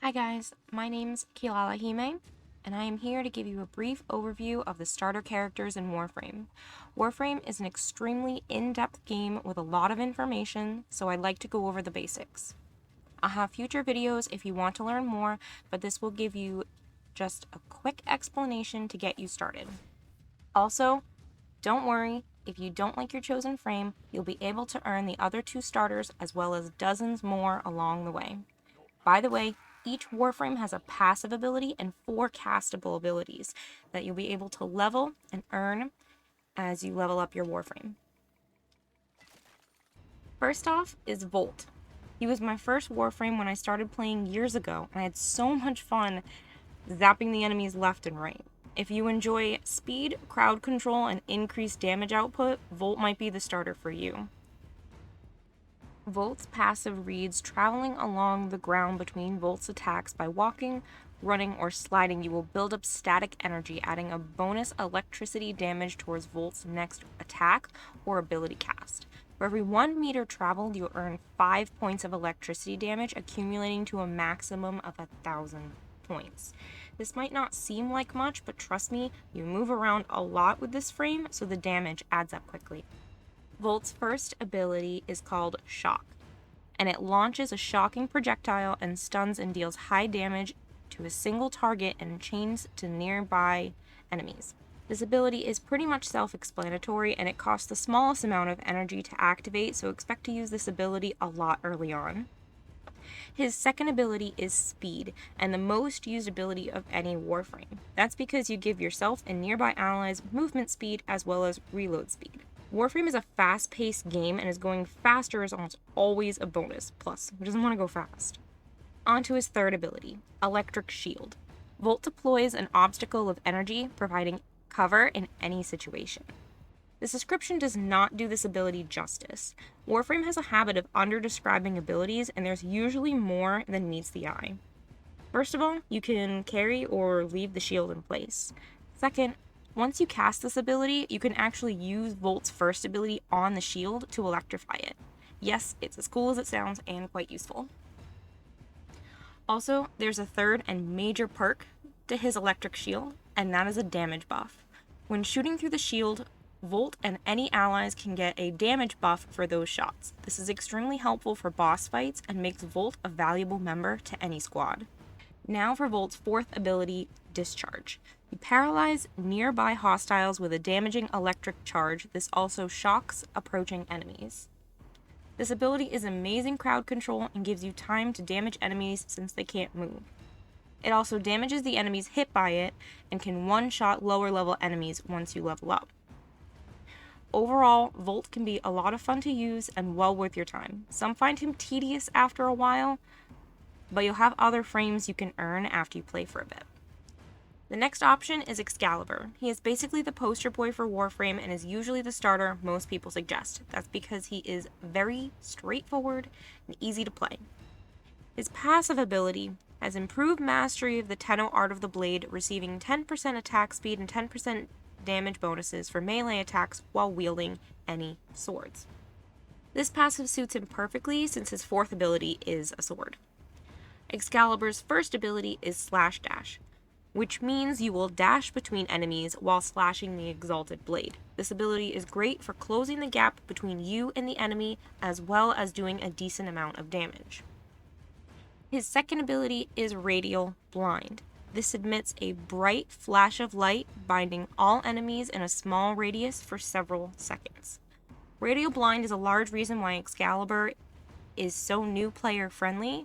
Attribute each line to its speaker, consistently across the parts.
Speaker 1: Hi guys, my name's Kilala Hime, and I am here to give you a brief overview of the starter characters in Warframe. Warframe is an extremely in-depth game with a lot of information, so I'd like to go over the basics. I'll have future videos if you want to learn more, but this will give you just a quick explanation to get you started. Also, don't worry, if you don't like your chosen frame, you'll be able to earn the other two starters as well as dozens more along the way. By the way, each Warframe has a passive ability and 4 castable abilities that you'll be able to level and earn as you level up your Warframe. First off is Volt. He was my first Warframe when I started playing years ago, and I had so much fun zapping the enemies left and right. If you enjoy speed, crowd control, and increased damage output, Volt might be the starter for you. Volt's passive reads traveling along the ground between Volt's attacks by walking, running, or sliding. You will build up static energy, adding a bonus electricity damage towards Volt's next attack or ability cast. For every 1 meter traveled, you earn 5 points of electricity damage, accumulating to a maximum of 1,000 points. This might not seem like much, but trust me, you move around a lot with this frame, so the damage adds up quickly. Volt's first ability is called Shock, and it launches a shocking projectile and stuns and deals high damage to a single target and chains to nearby enemies. This ability is pretty much self-explanatory, and it costs the smallest amount of energy to activate, so expect to use this ability a lot early on. His second ability is Speed, and the most used ability of any Warframe. That's because you give yourself and nearby allies movement speed as well as reload speed. Warframe is a fast-paced game, and going faster is almost always a bonus. Plus, who doesn't want to go fast? On to his third ability, Electric Shield. Volt deploys an obstacle of energy, providing cover in any situation. This description does not do this ability justice. Warframe has a habit of under-describing abilities, and there's usually more than meets the eye. First of all, you can carry or leave the shield in place. Second, once you cast this ability, you can actually use Volt's first ability on the shield to electrify it. Yes, it's as cool as it sounds and quite useful. Also, there's a third and major perk to his electric shield, and that is a damage buff. When shooting through the shield, Volt and any allies can get a damage buff for those shots. This is extremely helpful for boss fights and makes Volt a valuable member to any squad. Now for Volt's fourth ability, Discharge. You paralyze nearby hostiles with a damaging electric charge. This also shocks approaching enemies. This ability is amazing crowd control and gives you time to damage enemies since they can't move. It also damages the enemies hit by it and can one-shot lower level enemies once you level up. Overall, Volt can be a lot of fun to use and well worth your time. Some find him tedious after a while, but you'll have other frames you can earn after you play for a bit. The next option is Excalibur. He is basically the poster boy for Warframe and is usually the starter most people suggest. That's because he is very straightforward and easy to play. His passive ability has improved mastery of the Tenno Art of the Blade, receiving 10% attack speed and 10% damage bonuses for melee attacks while wielding any swords. This passive suits him perfectly since his fourth ability is a sword. Excalibur's first ability is Slash Dash, which means you will dash between enemies while slashing the exalted blade. This ability is great for closing the gap between you and the enemy, as well as doing a decent amount of damage. His second ability is Radial Blind. This emits a bright flash of light, binding all enemies in a small radius for several seconds. Radial Blind is a large reason why Excalibur is so new player friendly,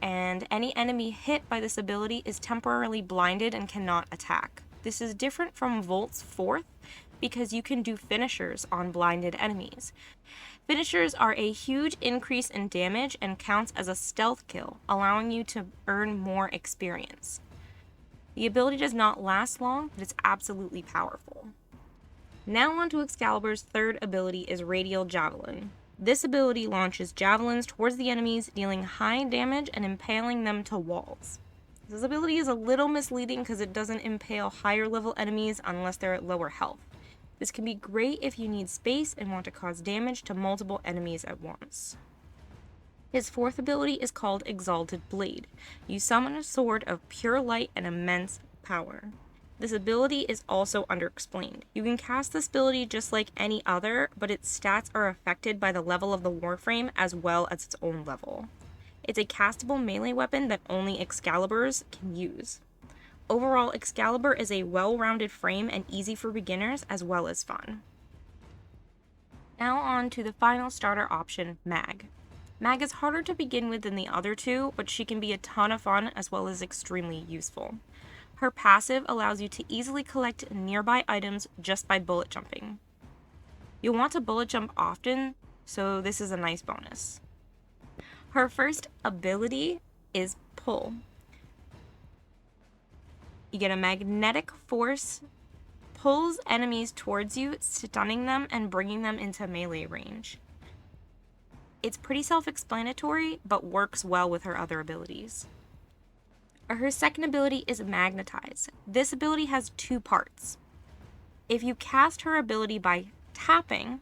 Speaker 1: and any enemy hit by this ability is temporarily blinded and cannot attack. This is different from Volt's fourth because you can do finishers on blinded enemies. Finishers are a huge increase in damage and counts as a stealth kill, allowing you to earn more experience. The ability does not last long, but it's absolutely powerful. Now on to Excalibur's third ability is Radial Javelin. This ability launches javelins towards the enemies, dealing high damage and impaling them to walls. This ability is a little misleading because it doesn't impale higher level enemies unless they're at lower health. This can be great if you need space and want to cause damage to multiple enemies at once. His fourth ability is called Exalted Blade. You summon a sword of pure light and immense power. This ability is also underexplained. You can cast this ability just like any other, but its stats are affected by the level of the Warframe as well as its own level. It's a castable melee weapon that only Excaliburs can use. Overall, Excalibur is a well-rounded frame and easy for beginners as well as fun. Now on to the final starter option, Mag. Mag is harder to begin with than the other two, but she can be a ton of fun as well as extremely useful. Her passive allows you to easily collect nearby items just by bullet jumping. You'll want to bullet jump often, so this is a nice bonus. Her first ability is Pull. You get a magnetic force, pulls enemies towards you, stunning them and bringing them into melee range. It's pretty self-explanatory, but works well with her other abilities. Her second ability is Magnetize. This ability has two parts. If you cast her ability by tapping,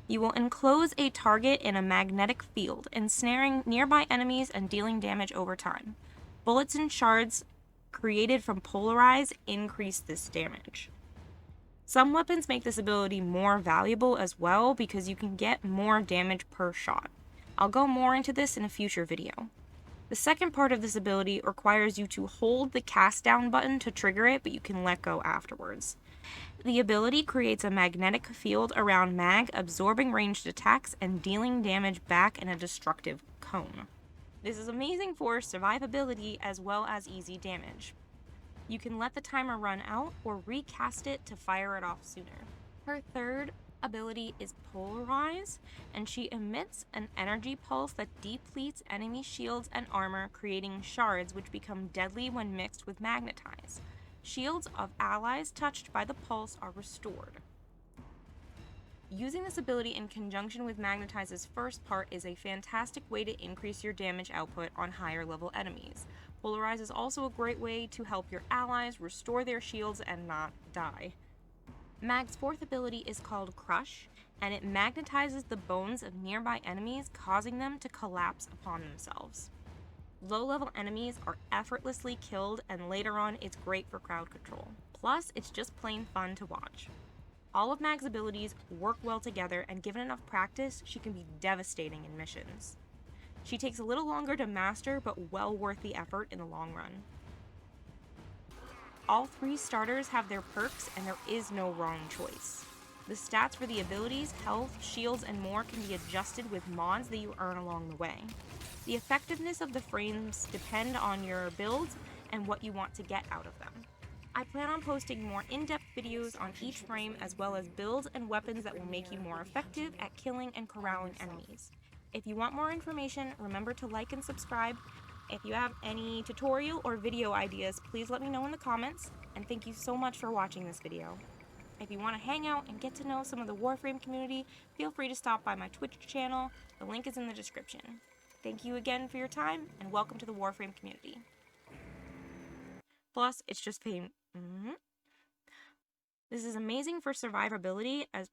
Speaker 1: you will enclose a target in a magnetic field, ensnaring nearby enemies and dealing damage over time. Bullets and shards created from Polarize increase this damage. Some weapons make this ability more valuable as well because you can get more damage per shot. I'll go more into this in a future video. The second part of this ability requires you to hold the cast down button to trigger it, but you can let go afterwards. The ability creates a magnetic field around Mag, absorbing ranged attacks and dealing damage back in a destructive cone. This is amazing for survivability as well as easy damage. You can let the timer run out or recast it to fire it off sooner. Her third ability is Polarize, and she emits an energy pulse that depletes enemy shields and armor, creating shards which become deadly when mixed with Magnetize. Shields of allies touched by the pulse are restored. Using this ability in conjunction with Magnetize's first part is a fantastic way to increase your damage output on higher level enemies. Polarize is also a great way to help your allies restore their shields and not die. Mag's fourth ability is called Crush, and it magnetizes the bones of nearby enemies, causing them to collapse upon themselves. Low-level enemies are effortlessly killed, and later on it's great for crowd control. Plus, it's just plain fun to watch. All of Mag's abilities work well together, and given enough practice, she can be devastating in missions. She takes a little longer to master, but well worth the effort in the long run. All three starters have their perks, and there is no wrong choice. The stats for the abilities, health, shields, and more can be adjusted with mods that you earn along the way. The effectiveness of the frames depend on your builds and what you want to get out of them. I plan on posting more in-depth videos on each frame as well as builds and weapons that will make you more effective at killing and corralling enemies. If you want more information, remember to like and subscribe. If you have any tutorial or video ideas, please let me know in the comments, and thank you so much for watching this video. If you want to hang out and get to know some of the Warframe community, feel free to stop by my Twitch channel. The link is in the description. Thank you again for your time, and welcome to the Warframe community. Plus, it's just pain. This is amazing for survivability as